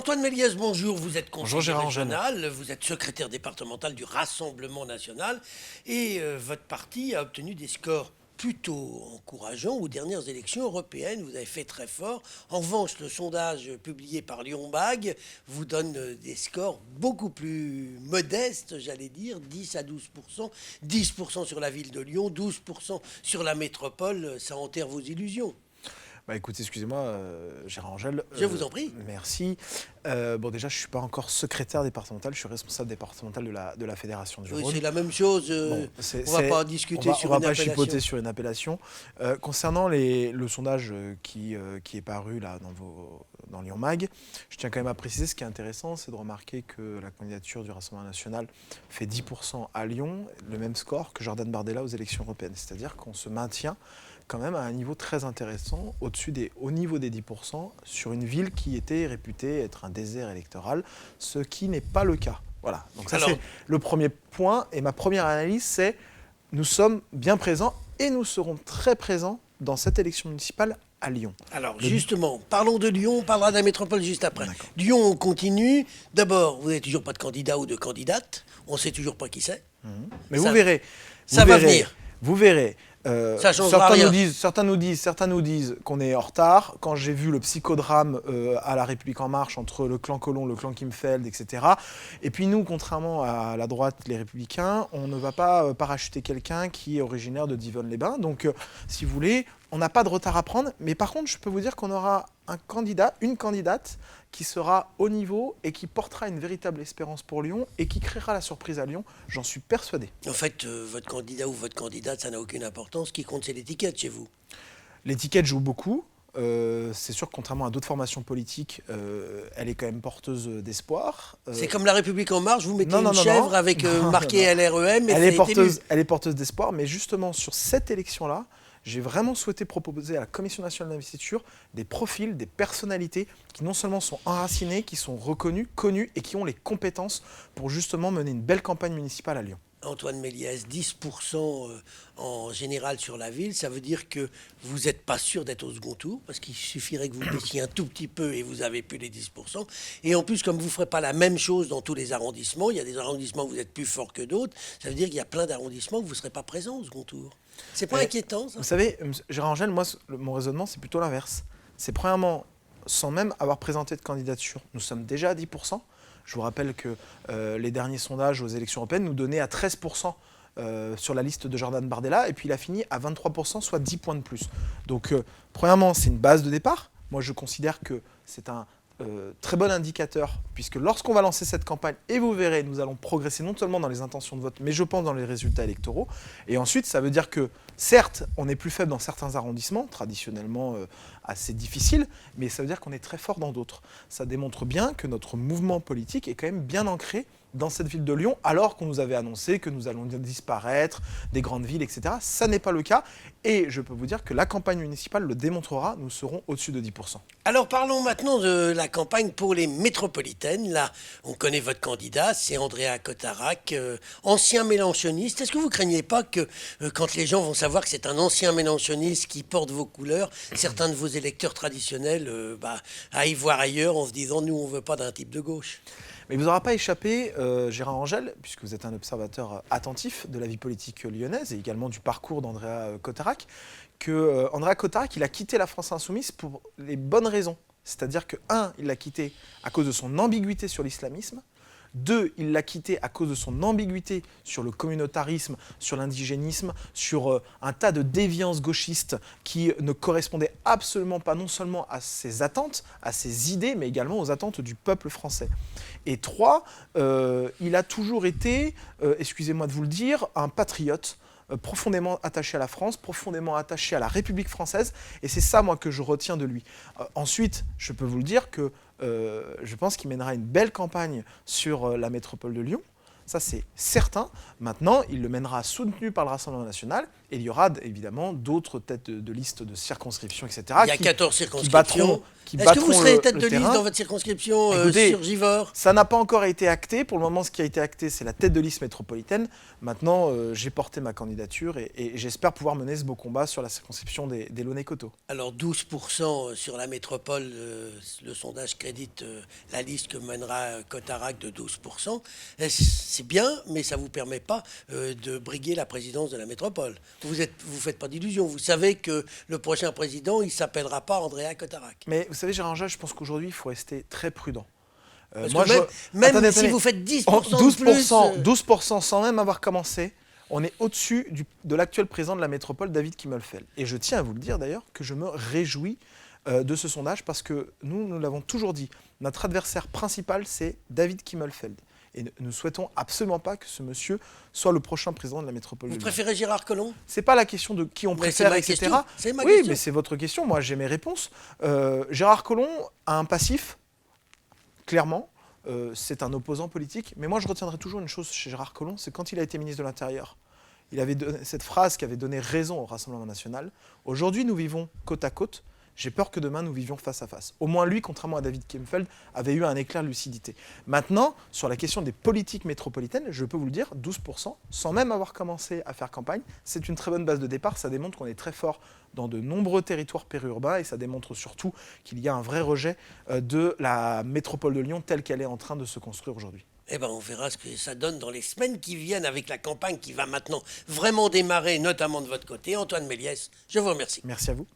Antoine Méliès, bonjour. Vous êtes Bonjour, conseiller Gérard Angèle. régional, vous êtes secrétaire départemental du Rassemblement national et votre parti a obtenu des scores plutôt encourageants aux dernières élections européennes. Vous avez fait très fort. En revanche, le sondage publié par Lyon Mag vous donne des scores beaucoup plus modestes, j'allais dire, 10 à 12%. 10% sur la ville de Lyon, 12% sur la métropole. Ça enterre vos illusions. Bah écoutez, excusez-moi, Gérard Angèle. Je vous en prie. Merci. Bon, déjà, je ne suis pas encore secrétaire départemental, je suis responsable départemental de la Fédération du Oui, Rhône. c'est la même chose. Bon, On ne va pas discuter sur on une va pas appellation. chipoter sur une appellation. Concernant le sondage qui est paru là dans Lyon Mag, je tiens quand même à préciser, ce qui est intéressant, c'est de remarquer que la candidature du Rassemblement national fait 10% à Lyon, le même score que Jordan Bardella aux élections européennes. C'est-à-dire qu'on se maintient quand même à un niveau très intéressant, au niveau des 10%, sur une ville qui était réputée être un désert électoral, ce qui n'est pas le cas. Voilà, donc ça c'est le premier point, et ma première analyse c'est, nous sommes bien présents, et nous serons très présents dans cette élection municipale à Lyon. Alors justement, parlons de Lyon, on parlera de la métropole juste après. D'accord. Lyon, on continue. D'abord, vous n'avez toujours pas de candidat ou de candidate, on ne sait toujours pas qui c'est. Mais Ça- vous verrez. ça va venir. Vous verrez. Ça changera rien. Certains nous disent qu'on est en retard. Quand j'ai vu le psychodrame à La République En Marche entre le clan Collomb, le clan Kimfeld, etc. Et puis nous, contrairement à la droite, les Républicains, on ne va pas parachuter quelqu'un qui est originaire de Divonne-les-Bains. Donc, si vous voulez, on n'a pas de retard à prendre. Mais par contre, je peux vous dire qu'on aura un candidat, une candidate qui sera au niveau et qui portera une véritable espérance pour Lyon et qui créera la surprise à Lyon. J'en suis persuadé. En fait, votre candidat ou votre candidate, ça n'a aucune importance. Ce qui compte, c'est l'étiquette chez vous. L'étiquette joue beaucoup. C'est sûr que contrairement à d'autres formations politiques, elle est quand même porteuse d'espoir. C'est comme La République En Marche, vous mettez non, une chèvre avec marqué LREM et elle c'est élu. elle est porteuse d'espoir, mais justement sur cette élection-là, j'ai vraiment souhaité proposer à la Commission nationale d'investiture des profils, des personnalités qui non seulement sont enracinées, qui sont reconnues, connues et qui ont les compétences pour justement mener une belle campagne municipale à Lyon. Antoine Méliès, 10% en général sur la ville, ça veut dire que vous n'êtes pas sûr d'être au second tour, parce qu'il suffirait que vous baissiez un tout petit peu et vous avez plus les 10%. Et en plus, comme vous ne ferez pas la même chose dans tous les arrondissements, il y a des arrondissements où vous êtes plus fort que d'autres, ça veut dire qu'il y a plein d'arrondissements où vous ne serez pas présent au second tour. C'est pas inquiétant, ça? Vous savez, Gérard Angèle, moi, mon raisonnement, c'est plutôt l'inverse. C'est premièrement, sans même avoir présenté de candidature, nous sommes déjà à 10%. Je vous rappelle que les derniers sondages aux élections européennes nous donnaient à 13% sur la liste de Jordan Bardella, et puis il a fini à 23%, soit 10 points de plus. Donc, premièrement, c'est une base de départ. Moi, je considère que c'est un très bon indicateur, puisque lorsqu'on va lancer cette campagne, et vous verrez, nous allons progresser non seulement dans les intentions de vote, mais je pense dans les résultats électoraux. Et ensuite, ça veut dire que, certes, on est plus faible dans certains arrondissements, traditionnellement assez difficiles, mais ça veut dire qu'on est très fort dans d'autres. Ça démontre bien que notre mouvement politique est quand même bien ancré dans cette ville de Lyon, alors qu'on nous avait annoncé que nous allons disparaître des grandes villes, etc. Ça n'est pas le cas, et je peux vous dire que la campagne municipale le démontrera, nous serons au-dessus de 10%. Alors parlons maintenant de la campagne pour les métropolitaines. Là, on connaît votre candidat, c'est Andrea Cotarac, ancien mélenchoniste. Est-ce que vous ne craignez pas que quand les gens vont savoir que c'est un ancien mélenchoniste qui porte vos couleurs, certains de vos électeurs traditionnels aillent voir ailleurs en se disant « nous, on ne veut pas d'un type de gauche ». Mais il ne vous aura pas échappé, Gérard Angèle, puisque vous êtes un observateur attentif de la vie politique lyonnaise et également du parcours d'Andrea Cotarac, que Andrea Cotarac, il a quitté la France Insoumise pour les bonnes raisons. C'est-à-dire que, il l'a quitté à cause de son ambiguïté sur l'islamisme. 2, il l'a quitté à cause de son ambiguïté sur le communautarisme, sur l'indigénisme, sur un tas de déviances gauchistes qui ne correspondaient absolument pas non seulement à ses attentes, à ses idées, mais également aux attentes du peuple français. Et 3, il a toujours été, excusez-moi de vous le dire, un patriote, profondément attaché à la France, profondément attaché à la République française, et c'est ça, moi, que je retiens de lui. Ensuite, je peux vous le dire que je pense qu'il mènera une belle campagne sur la métropole de Lyon. Ça, c'est certain. Maintenant, il le mènera soutenu par le Rassemblement national. Et il y aura évidemment d'autres têtes de liste de circonscription, etc. Il y a 14 circonscriptions. Qui Est-ce que vous battront serez tête le de liste terrain. dans votre circonscription Écoutez, sur Givors? Ça n'a pas encore été acté. Pour le moment, ce qui a été acté, c'est la tête de liste métropolitaine. Maintenant, j'ai porté ma candidature et j'espère pouvoir mener ce beau combat sur la circonscription des Launay-Coteaux. Alors 12% sur la métropole, le sondage crédite la liste que mènera Cotarac de 12%. C'est bien, mais ça ne vous permet pas de briguer la présidence de la métropole. Vous faites pas d'illusions. Vous savez que le prochain président, il ne s'appellera pas Andrea Cotarac. Mais vous savez, Gérard Jacques, je pense qu'aujourd'hui, il faut rester très prudent. Parce que même Attendez, si vous faites 10% de 12%, plus... 12% sans même avoir commencé, on est au-dessus de l'actuel président de la métropole, David Kimmelfeld. Et je tiens à vous le dire d'ailleurs, que je me réjouis de ce sondage parce que nous l'avons toujours dit, notre adversaire principal, c'est David Kimmelfeld. Et nous souhaitons absolument pas que ce monsieur soit le prochain président de la métropole. Vous préférez Gérard Collomb? C'est pas la question de qui on préfère, etc. C'est ma oui, question. mais c'est votre question. Moi, j'ai mes réponses. Gérard Collomb a un passif, clairement. C'est un opposant politique. Mais moi, je retiendrai toujours une chose chez Gérard Collomb, c'est quand il a été ministre de l'Intérieur. Il avait cette phrase qui avait donné raison au Rassemblement national. Aujourd'hui, nous vivons côte à côte. J'ai peur que demain, nous vivions face à face. Au moins, lui, contrairement à David Kimmelfeld, avait eu un éclair de lucidité. Maintenant, sur la question des politiques métropolitaines, je peux vous le dire, 12%, sans même avoir commencé à faire campagne, c'est une très bonne base de départ. Ça démontre qu'on est très fort dans de nombreux territoires périurbains et ça démontre surtout qu'il y a un vrai rejet de la métropole de Lyon telle qu'elle est en train de se construire aujourd'hui. Eh ben, on verra ce que ça donne dans les semaines qui viennent avec la campagne qui va maintenant vraiment démarrer, notamment de votre côté. Antoine Méliès, je vous remercie. Merci à vous.